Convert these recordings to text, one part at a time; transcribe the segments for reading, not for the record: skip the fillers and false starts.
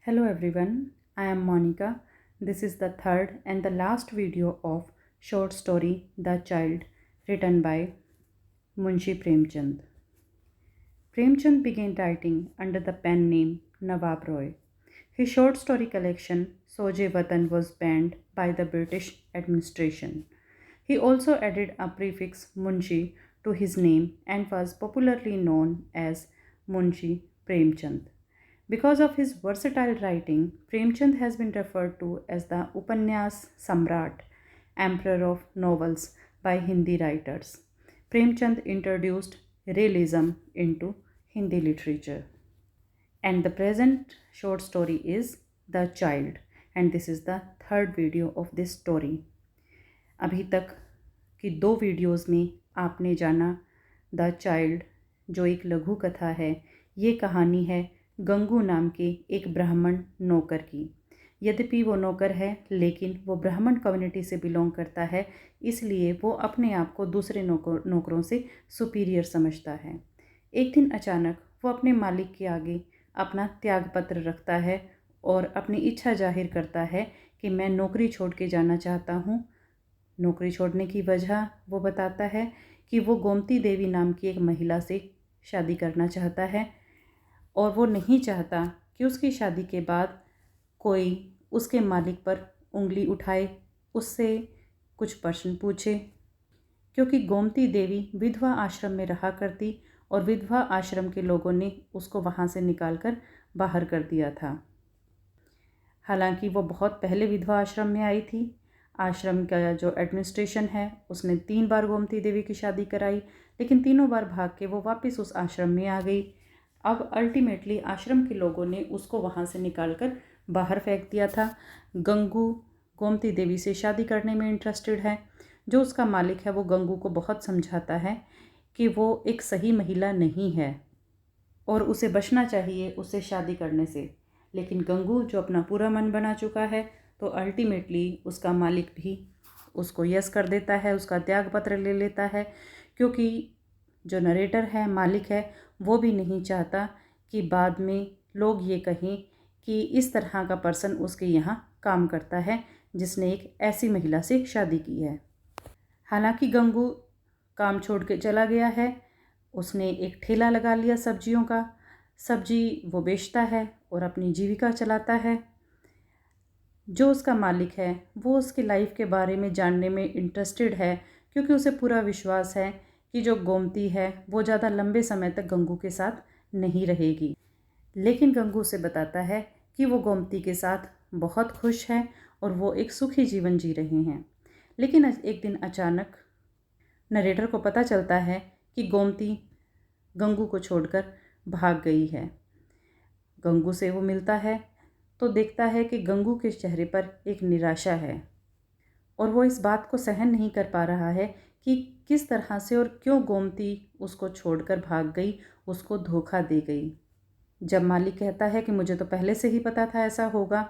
Hello everyone, I am Monica. This is the third and the last video of short story The Child written by Munshi Premchand. Premchand began writing under the pen name Nawab Roy. His short story collection Soje Watan was banned by the British administration. He also added a prefix Munshi to his name and was popularly known as Munshi Premchand. Because of his versatile writing, Premchand has been referred to as the Upanyas Samrat, Emperor of Novels by Hindi writers. Premchand introduced realism into Hindi literature. And the present short story is The Child, and this is the third video of this story. अभी तक की दो videos में आपने जाना the child, जो एक लघु कथा है। ये कहानी है गंगू नाम के एक ब्राह्मण नौकर की। यद्यपि वो नौकर है लेकिन वो ब्राह्मण कम्युनिटी से बिलोंग करता है, इसलिए वो अपने आप को दूसरे नौकरों से सुपीरियर समझता है। एक दिन अचानक वो अपने मालिक के आगे अपना त्यागपत्र रखता है और अपनी इच्छा जाहिर करता है कि मैं नौकरी छोड़ के जाना चाहता हूँ। नौकरी छोड़ने की वजह वो बताता है कि वो गोमती देवी नाम की एक महिला से शादी करना चाहता है और वो नहीं चाहता कि उसकी शादी के बाद कोई उसके मालिक पर उंगली उठाए, उससे कुछ प्रश्न पूछे, क्योंकि गोमती देवी विधवा आश्रम में रहा करती और विधवा आश्रम के लोगों ने उसको वहाँ से निकालकर बाहर कर दिया था। हालांकि वो बहुत पहले विधवा आश्रम में आई थी। आश्रम का जो एडमिनिस्ट्रेशन है उसने 3 बार गोमती देवी की शादी कराई, लेकिन तीनों बार भाग के वो वापस उस आश्रम में आ गई। अब अल्टीमेटली आश्रम के लोगों ने उसको वहाँ से निकालकर बाहर फेंक दिया था। गंगू गोमती देवी से शादी करने में इंटरेस्टेड है। जो उसका मालिक है वो गंगू को बहुत समझाता है कि वो एक सही महिला नहीं है और उसे बचना चाहिए उससे शादी करने से, लेकिन गंगू जो अपना पूरा मन बना चुका है तो अल्टीमेटली उसका मालिक भी उसको यस कर देता है, उसका त्यागपत्र ले लेता है, क्योंकि जो नरेटर है, मालिक है, वो भी नहीं चाहता कि बाद में लोग ये कहें कि इस तरह का पर्सन उसके यहाँ काम करता है जिसने एक ऐसी महिला से शादी की है। हालांकि गंगू काम छोड़ के चला गया है। उसने एक ठेला लगा लिया सब्जियों का। सब्जी वो बेचता है और अपनी जीविका चलाता है। जो उसका मालिक है वो उसकी लाइफ के बारे में जानने में इंटरेस्टेड है, क्योंकि उसे पूरा विश्वास है कि जो गोमती है वो ज़्यादा लंबे समय तक गंगू के साथ नहीं रहेगी। लेकिन गंगू से बताता है कि वो गोमती के साथ बहुत खुश है और वो एक सुखी जीवन जी रहे हैं। लेकिन एक दिन अचानक नरेटर को पता चलता है कि गोमती गंगू को छोड़कर भाग गई है। गंगू से वो मिलता है तो देखता है कि गंगू के चेहरे पर एक निराशा है और वो इस बात को सहन नहीं कर पा रहा है कि किस तरह से और क्यों गोमती उसको छोड़कर भाग गई, उसको धोखा दे गई। जब मालिक कहता है कि मुझे तो पहले से ही पता था ऐसा होगा,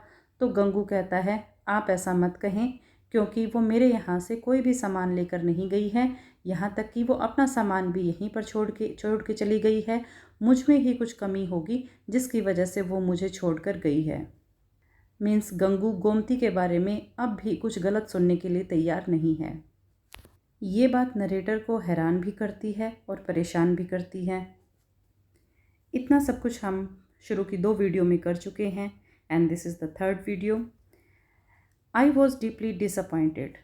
तो गंगू कहता है आप ऐसा मत कहें, क्योंकि वो मेरे यहाँ से कोई भी सामान लेकर नहीं गई है, यहाँ तक कि वो अपना सामान भी यहीं पर छोड़ के चली गई है। मुझ में ही कुछ कमी होगी जिसकी वजह से वो मुझे छोड़कर गई है। मीन्स गंगू गोमती के बारे में अब भी कुछ गलत सुनने के लिए तैयार नहीं है। ये बात नरेटर को हैरान भी करती है और परेशान भी करती है। इतना सब कुछ हम शुरू की 2 वीडियो में कर चुके हैं and this is the third video. I was deeply disappointed.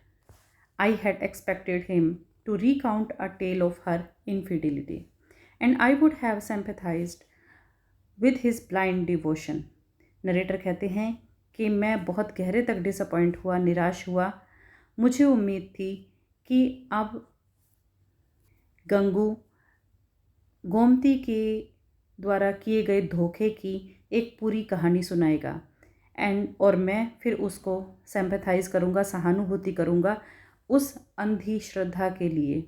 I had expected him to recount a tale of her infidelity, and I would have sympathized with his blind devotion. Narrator कहते हैं कि मैं बहुत गहरे तक disappoint हुआ, निराश हुआ। मुझे उम्मीद थी कि अब गंगू गोमती के द्वारा किए गए धोखे की एक पूरी कहानी सुनाएगा और मैं फिर उसको सिंपैथाइज करूँगा, सहानुभूति करूँगा उस अंधी श्रद्धा के लिए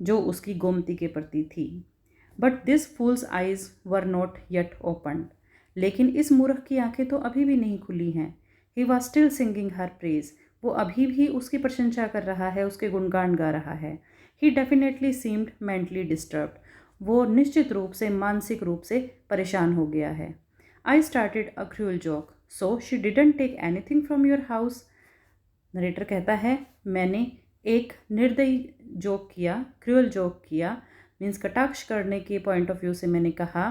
जो उसकी गोमती के प्रति थी। But this fools eyes were not yet opened. लेकिन इस मूर्ख की आंखें तो अभी भी नहीं खुली हैं. He was still singing her praise. वो अभी भी उसकी प्रशंसा कर रहा है, उसके गुणगान गा रहा है. ही डेफिनेटली सीम्ड मेंटली डिस्टर्ब्ड. वो निश्चित रूप से मानसिक रूप से परेशान हो गया है. I started a cruel joke, so she didn't take anything from your house. Narrator कहता है, मैंने एक निर्दयी जोक किया, क्रूअल जोक किया, मीन्स कटाक्ष करने के पॉइंट ऑफ व्यू से मैंने कहा,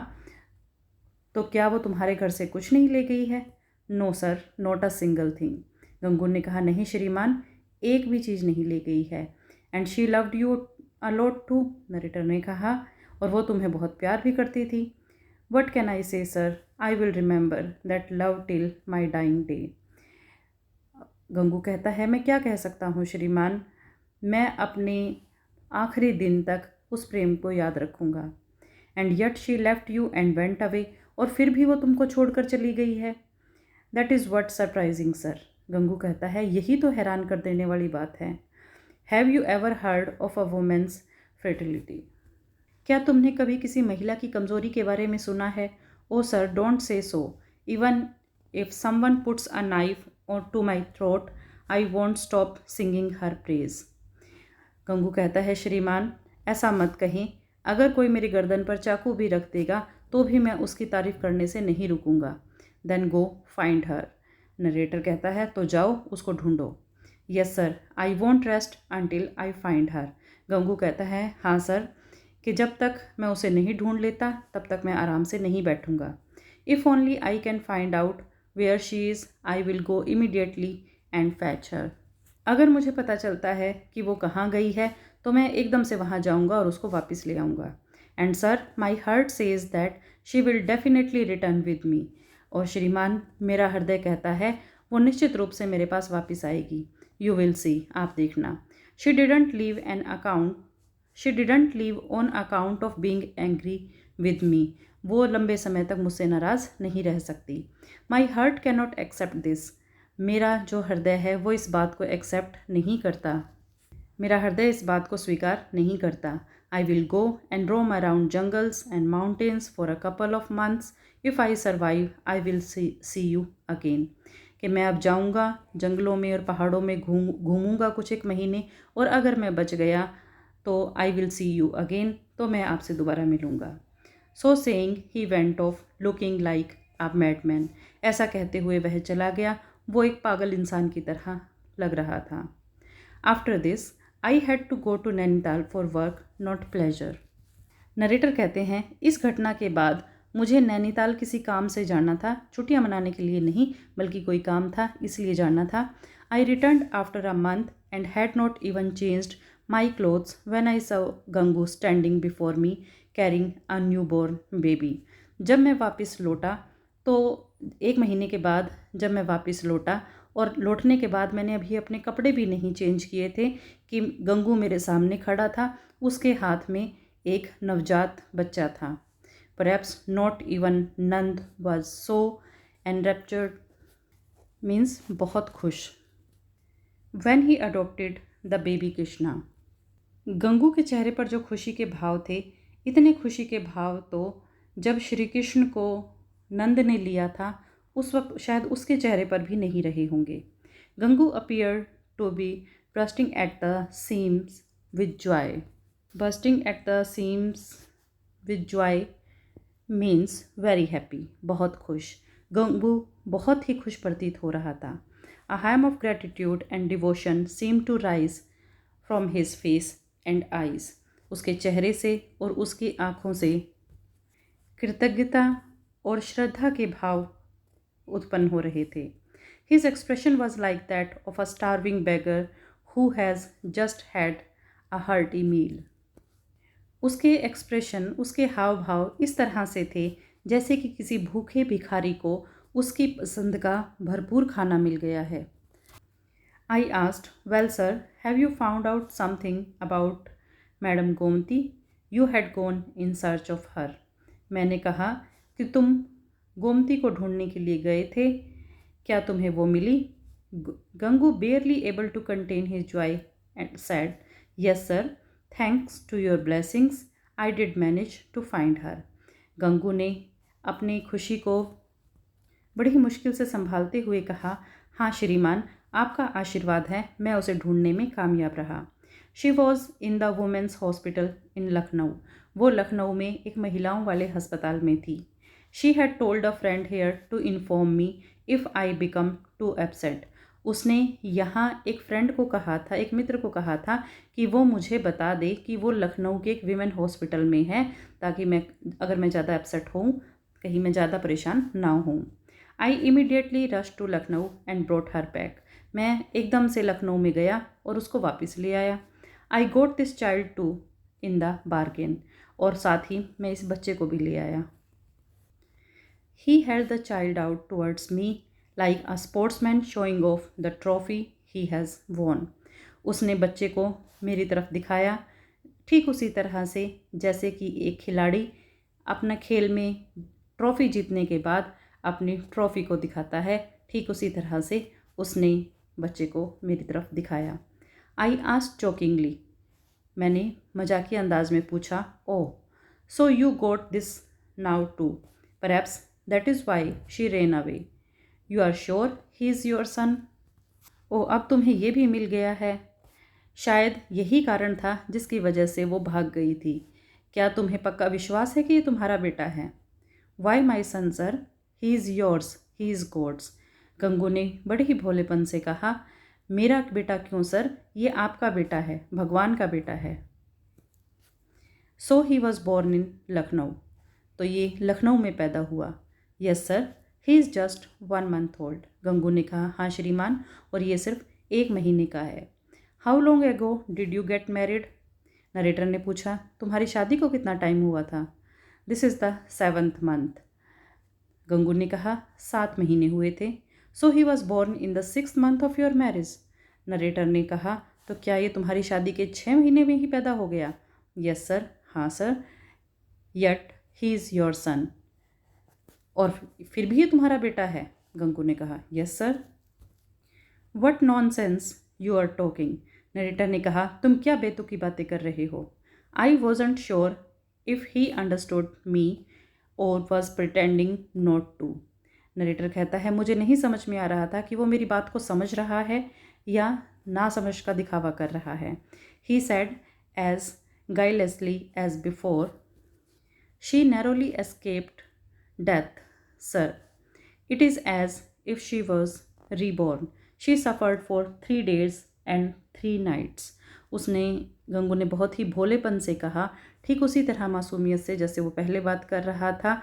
तो क्या वो तुम्हारे घर से कुछ नहीं ले गई है? No sir, not a single thing. Gangu ने कहा, नहीं श्रीमान, एक भी चीज़ नहीं ले गई है। And she loved you a lot too, narrator ने कहा, और वो तुम्हें बहुत प्यार भी करती थी। What can I say sir, I will remember that love till my dying day. Gangu कहता है, मैं क्या कह सकता हूँ श्रीमान, मैं अपने आखिरी दिन तक उस प्रेम को याद रखूँगा। And yet she left you and went away, और फिर भी वो तुमको छोड़कर चली गई है। That is what surprising sir. Gangu कहता है, यही तो हैरान कर देने वाली बात है। Have you ever heard of a women's fertility? क्या तुमने कभी किसी महिला की कमज़ोरी के बारे में सुना है? ओ sir, don't say so. Even if someone puts a knife और to my throat, I won't stop singing her praise. Gangu कहता है, श्रीमान ऐसा मत कहें, अगर कोई मेरी गर्दन पर चाकू भी रख देगा तो भी मैं उसकी तारीफ करने से नहीं रुकूंगा। Then go find her. Narrator कहता है, तो जाओ उसको ढूंढो। Yes sir, I won't rest until I find her. Gangu कहता है, हाँ सर, कि जब तक मैं उसे नहीं ढूंढ लेता तब तक मैं आराम से नहीं बैठूंगा। If only I can find out where she is, I will go immediately and fetch her. अगर मुझे पता चलता है कि वो कहाँ गई है तो मैं एकदम से वहाँ जाऊँगा और उसको वापस ले आऊँगा। And sir, my heart says that she will definitely return with me. और श्रीमान, मेरा हृदय कहता है वो निश्चित रूप से मेरे पास वापस आएगी। यू विल सी, आप देखना। She didn't leave on account of being angry with me. वो लंबे समय तक मुझसे नाराज़ नहीं रह सकती। My heart cannot accept this. मेरा जो हृदय है वो इस बात को एक्सेप्ट नहीं करता, मेरा हृदय इस बात को स्वीकार नहीं करता। आई will go and roam around jungles and mountains for a couple of months. If I survive I will see you again. कि मैं अब जाऊंगा, जंगलों में और पहाड़ों में घूमूंगा कुछ एक महीने, और अगर मैं बच गया तो I will see you again, तो मैं आपसे दोबारा मिलूँगा। So saying he went off looking like a madman. ऐसा कहते हुए वह चला गया, वो एक पागल इंसान की तरह लग रहा था। After this I had to go to Nainital for work not pleasure. Narrator कहते हैं, इस घटना के बाद मुझे नैनीताल किसी काम से जाना था, छुट्टियां मनाने के लिए नहीं बल्कि कोई काम था, इसलिए जाना था। I return after a month and had not even changed my clothes when I saw Gangu standing before me carrying a new born baby. जब मैं वापस लौटा तो एक महीने के बाद जब मैं वापस लौटा और लौटने के बाद मैंने अभी अपने कपड़े भी नहीं चेंज किए थे कि गंगू मेरे सामने खड़ा था, उसके हाथ में एक नवजात बच्चा था। Perhaps not even Nand was so enraptured, means बहुत खुश, when he adopted the baby Krishna. Gangu के चेहरे पर जो खुशी के भाव थे, इतने खुशी के भाव तो जब श्री कृष्ण को नंद ने लिया था उस वक्त शायद उसके चेहरे पर भी नहीं रहे होंगे। Gangu appear to be bursting at the seams with joy. Bursting at the seams with joy means very happy, बहुत खुश। गंगू बहुत ही खुश प्रतीत हो रहा था। A hymn of gratitude and devotion seem to rise from his face and eyes. उसके चेहरे से और उसकी आँखों से कृतज्ञता और श्रद्धा के भाव उत्पन्न हो रहे थे। His expression was like that of a starving beggar who has just had a hearty meal. उसके एक्सप्रेशन, उसके हाव भाव इस तरह से थे जैसे कि किसी भूखे भिखारी को उसकी पसंद का भरपूर खाना मिल गया है। I asked, well sir, have you found out something about Madam Gomti? You had gone in search of her. मैंने कहा कि तुम गोमती को ढूंढने के लिए गए थे, क्या तुम्हें वो मिली? Gangu barely able to contain his joy and said, yes sir, thanks to your blessings, I did manage to find her. Gangu ने अपनी खुशी को बड़ी ही मुश्किल से संभालते हुए कहा, हाँ श्रीमान, आपका आशीर्वाद है, मैं उसे ढूंढने में कामयाब रहा। She was in the women's hospital in Lucknow. वो लखनऊ में एक महिलाओं वाले अस्पताल में थी। She had told a friend here to inform me if I become too upset. उसने यहाँ एक फ्रेंड को कहा था, एक मित्र को कहा था कि वो मुझे बता दे कि वो लखनऊ के एक विमेन हॉस्पिटल में है, ताकि अगर मैं ज़्यादा अपसेट हूँ, कहीं मैं ज़्यादा परेशान ना हूँ। I immediately rush to Lucknow and brought her back. मैं एकदम से लखनऊ में गया और उसको वापस ले आया। I got this child too in the bargain, और साथ ही मैं इस बच्चे को भी ले आया। He held the child out towards me like a sportsman showing off the trophy he has won. उसने बच्चे को मेरी तरफ दिखाया, ठीक उसी तरह से जैसे कि एक खिलाड़ी अपना खेल में ट्रॉफ़ी जीतने के बाद अपनी ट्रॉफ़ी को दिखाता है, ठीक उसी तरह से उसने बच्चे को मेरी तरफ दिखाया। आई आस्क्ड चोकिंगली, मैंने मजाकिया अंदाज में पूछा, oh so you got this now too, perhaps that is why she ran away. You are sure he is your son? ओ, अब तुम्हें ये भी मिल गया है? शायद यही कारण था जिसकी वजह से वो भाग गई थी। क्या तुम्हें पक्का विश्वास है कि ये तुम्हारा बेटा है? Why my son sir, he is yours, he is God's. Gangu ने बड़े ही भोलेपन से कहा, मेरा बेटा क्यों सर, ये आपका बेटा है, भगवान का बेटा है। So he was born in Lucknow, तो ये लखनऊ में पैदा हुआ। Yes sir, he is just 1 month old. Gangu ने कहा, हाँ श्रीमान, और ये सिर्फ 1 महीने का है। How long ago did you get married? Narrator ने पूछा, तुम्हारी शादी को कितना टाइम हुआ था? This is the 7th month। Gangu ने कहा, 7 महीने हुए थे। So he was born in the 6th month of your marriage. Narrator ने कहा, तो क्या ये तुम्हारी शादी के 6 महीने में ही पैदा हो गया? यस सर, हाँ sir. Yet he is your सन, और फिर भी ये तुम्हारा बेटा है? गंगू ने कहा, yes sir. What nonsense you are talking, narrator ने कहा, तुम क्या बेतुकी बातें कर रहे हो? I wasn't sure if he understood me और was pretending not to. Narrator कहता है, मुझे नहीं समझ में आ रहा था कि वो मेरी बात को समझ रहा है या ना समझ का दिखावा कर रहा है। He said as guilelessly as before, she narrowly escaped death, sir. It is as if she was reborn. She suffered for 3 days and 3 nights. उसने, गंगू ने बहुत ही भोलेपन से कहा, ठीक उसी तरह मासूमियत से जैसे वो पहले बात कर रहा था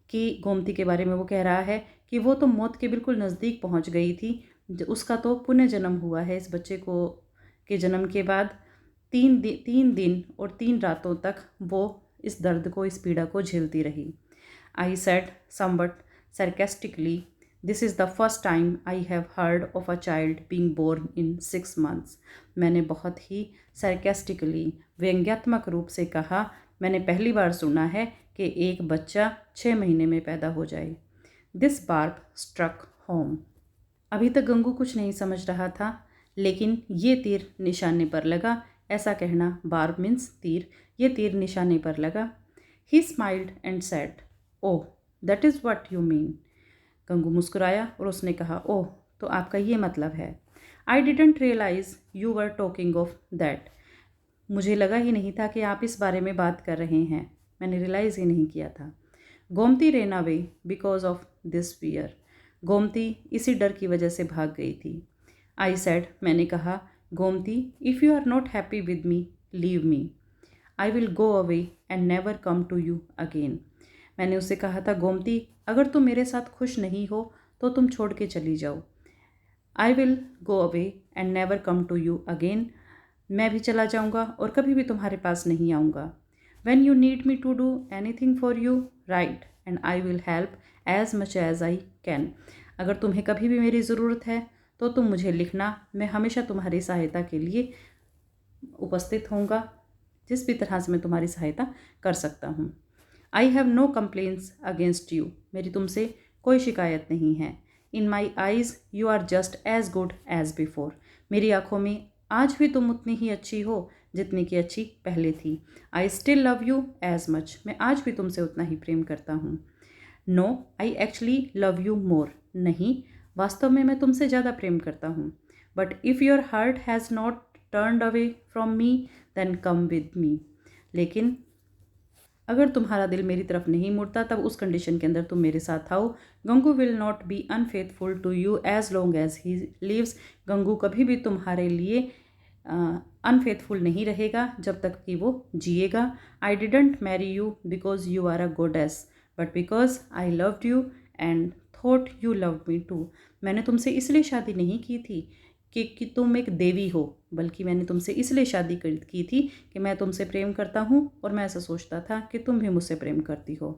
कि गोमती के बारे में वो कह रहा है कि वो तो मौत के बिल्कुल नज़दीक पहुंच गई थी, उसका तो पुनर्जन्म हुआ है। इस बच्चे को के जन्म के बाद 3 दिन और 3 रातों तक वो इस दर्द को, इस पीड़ा को झेलती रही। I said somewhat sarcastically, this is the first time I have heard of a child being born in 6 months. मैंने बहुत ही sarcastically, व्यंग्यात्मक रूप से कहा, मैंने पहली बार सुना है कि एक बच्चा 6 महीने में पैदा हो जाए। This barb struck home. अभी तक गंगू कुछ नहीं समझ रहा था, लेकिन ये तीर निशाने पर लगा। ऐसा कहना, बार्ब मीन्स तीर, ये तीर निशाने पर लगा। He smiled and said, oh that is what you mean. Gangu मुस्कुराया और उसने कहा, ओह तो आपका ये मतलब है। I didn't realise you were talking of that. मुझे लगा ही नहीं था कि आप इस बारे में बात कर रहे हैं, मैंने रियलाइज़ ही नहीं किया था। Gomti rain away because of this fear. Gomti इसी डर की वजह से भाग गई थी। आई सेड, मैंने कहा, Gomti if you are not happy with me, leave me. I will go away and never come to you again. मैंने उससे कहा था, गोमती अगर तुम मेरे साथ खुश नहीं हो तो तुम छोड़ के चली जाओ। I will go away and never come to you again. मैं भी चला जाऊँगा और कभी भी तुम्हारे पास नहीं आऊँगा। When you need me to do anything for you, right, and I will help as much as I can. अगर तुम्हें कभी भी मेरी ज़रूरत है तो तुम मुझे लिखना, मैं हमेशा तुम्हारी सहायता के लिए उपस्थित होऊंगा, जिस भी तरह से मैं तुम्हारी सहायता कर सकता हूँ। I have no complaints against you. मेरी तुमसे कोई शिकायत नहीं है। In my eyes you are just as good as before. मेरी आँखों में आज भी तुम उतनी ही अच्छी हो जितनी कि अच्छी पहले थी। I still love you as much. मैं आज भी तुमसे उतना ही प्रेम करता हूँ। No, I actually love you more. नहीं, वास्तव में मैं तुमसे ज़्यादा प्रेम करता हूँ। But if your heart has not turned away from me then come with me. लेकिन अगर तुम्हारा दिल मेरी तरफ नहीं मुड़ता तब उस कंडीशन के अंदर तुम मेरे साथ आओ। Gangu will not be unfaithful to you as long as he lives. Gangu कभी भी तुम्हारे लिए अनफेथफुल नहीं रहेगा जब तक कि वो जिएगा। I didn't marry you because you are a goddess but because I loved you and thought you loved me too. मैंने तुमसे इसलिए शादी नहीं की थी कि तुम एक देवी हो, बल्कि मैंने तुमसे इसलिए शादी की थी कि मैं तुमसे प्रेम करता हूँ और मैं ऐसा सोचता था कि तुम भी मुझसे प्रेम करती हो।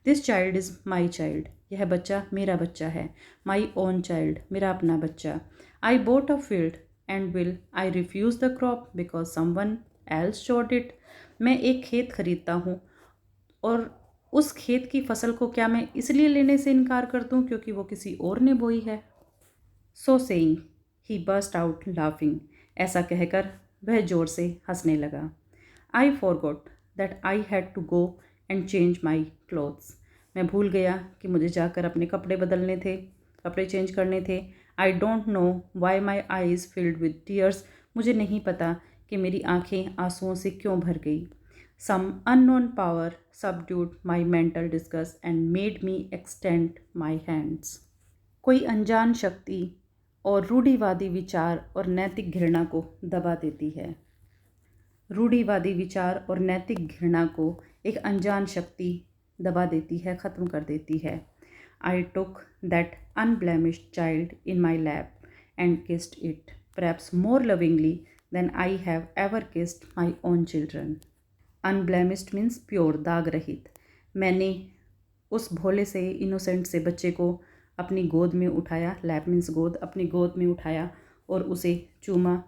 This child is my child. यह बच्चा मेरा बच्चा है। माई ओन चाइल्ड, मेरा अपना बच्चा। I bought a field and will I refuse the crop because someone else shot it. मैं एक खेत खरीदता हूँ और उस खेत की फसल को क्या मैं इसलिए लेने से इनकार कर दूँ क्योंकि वो किसी और ने बोई है। So saying he burst out laughing. ऐसा कहकर वह ज़ोर से हंसने लगा। I forgot that I had to go and change my clothes. मैं भूल गया कि मुझे जाकर अपने कपड़े बदलने थे, कपड़े चेंज करने थे। I don't know why my eyes filled with tears. मुझे नहीं पता कि मेरी आंखें आंसुओं से क्यों भर गई। Some unknown power subdued my mental discuss and made me extend my hands. कोई अनजान शक्ति और रूढ़िवादी विचार और नैतिक घृणा को दबा देती है। रूढ़िवादी विचार और नैतिक घृणा को एक अनजान शक्ति दबा देती है, ख़त्म कर देती है। I took that unblemished child in my lap and kissed it perhaps more lovingly than I have ever kissed my own children. Unblemished means pure, दाग रहित। मैंने उस भोले से, इनोसेंट से बच्चे को अपनी गोद में उठाया। लैप मीन्स गोद। अपनी गोद में उठाया और उसे चूमा।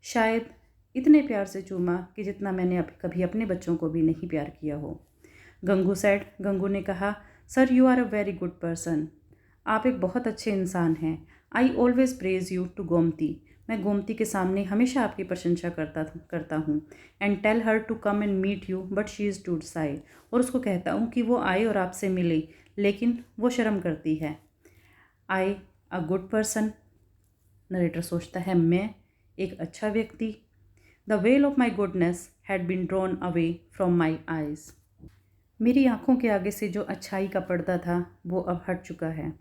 शायद इतने प्यार से चूमा कि जितना मैंने कभी अपने बच्चों को भी नहीं प्यार किया हो। गंगू सेड, गंगू ने कहा, sir you are a very good person. आप एक बहुत अच्छे इंसान हैं। I always praise you to Gomti. मैं गोमती के सामने हमेशा आपकी प्रशंसा करता हूँ। And tell her to come and meet you but she is too shy. और उसको कहता हूँ कि वो आए और आपसे मिले, लेकिन वो शर्म करती है। I a good person. Narrator सोचता है, मैं एक अच्छा व्यक्ति। The veil of my goodness had been drawn away from my eyes. मेरी आंखों के आगे से जो अच्छाई का पर्दा था वो अब हट चुका है।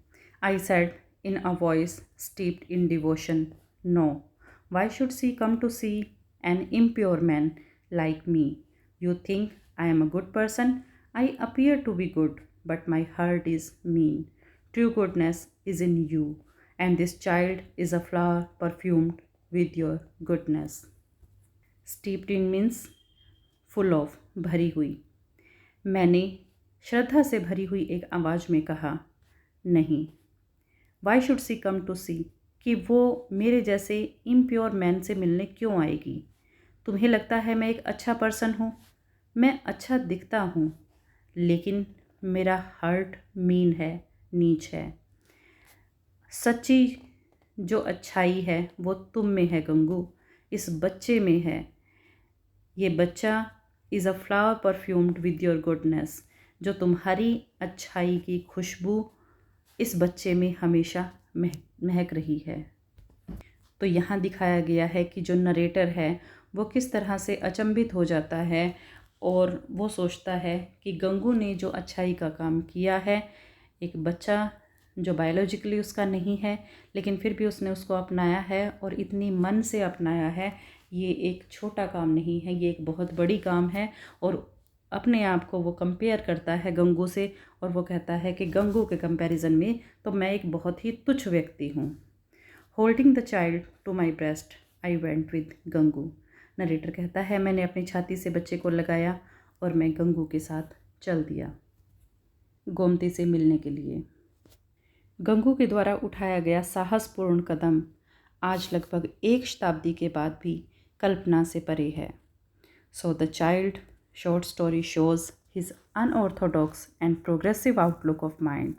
I said in a voice steeped in devotion, no, why should she come to see an impure man like me. You think I am a good person. I appear to be good but my heart is mean. True goodness is in you, and this child is a flower perfumed with your goodness. Steeped in means full of, भरी हुई। मैंने श्रद्धा से भरी हुई एक आवाज़ में कहा, नहीं। Why should she come to see? कि वो मेरे जैसे इम्प्योर मैन से मिलने क्यों आएगी। तुम्हें लगता है मैं एक अच्छा पर्सन हूँ, मैं अच्छा दिखता हूँ, लेकिन मेरा हार्ट मीन है, नीच है। सच्ची जो अच्छाई है वो तुम में है गंगू, इस बच्चे में है। ये बच्चा is a flower perfumed with your goodness. जो तुम्हारी अच्छाई की खुशबू इस बच्चे में हमेशा महक रही है। तो यहाँ दिखाया गया है कि जो नरेटर है वो किस तरह से अचंभित हो जाता है और वो सोचता है कि गंगू ने जो अच्छाई का काम किया है, एक बच्चा जो बायोलॉजिकली उसका नहीं है लेकिन फिर भी उसने उसको अपनाया है और इतनी मन से अपनाया है, ये एक छोटा काम नहीं है, ये एक बहुत बड़ी काम है। और अपने आप को वो कंपेयर करता है गंगू से और वो कहता है कि गंगू के कंपैरिजन में तो मैं एक बहुत ही तुच्छ व्यक्ति हूँ। Holding the child to my breast I went with Gangu. Narrator कहता है, मैंने अपनी छाती से बच्चे को लगाया और मैं गंगू के साथ चल दिया गोमती से मिलने के लिए। गंगू के द्वारा उठाया गया साहसपूर्ण कदम आज लगभग एक शताब्दी के बाद भी कल्पना से परे है। So the child short story shows his unorthodox and progressive outlook of mind.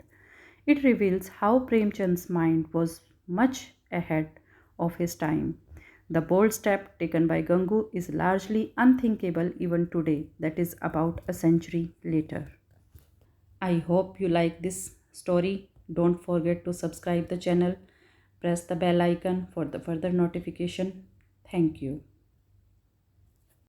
It reveals how Premchand's mind was much ahead of his time. The bold step taken by Gangu is largely unthinkable even today, that is about a century later. I hope you like this story. Don't forget to subscribe the channel. Press the bell icon for the further notification. Thank you.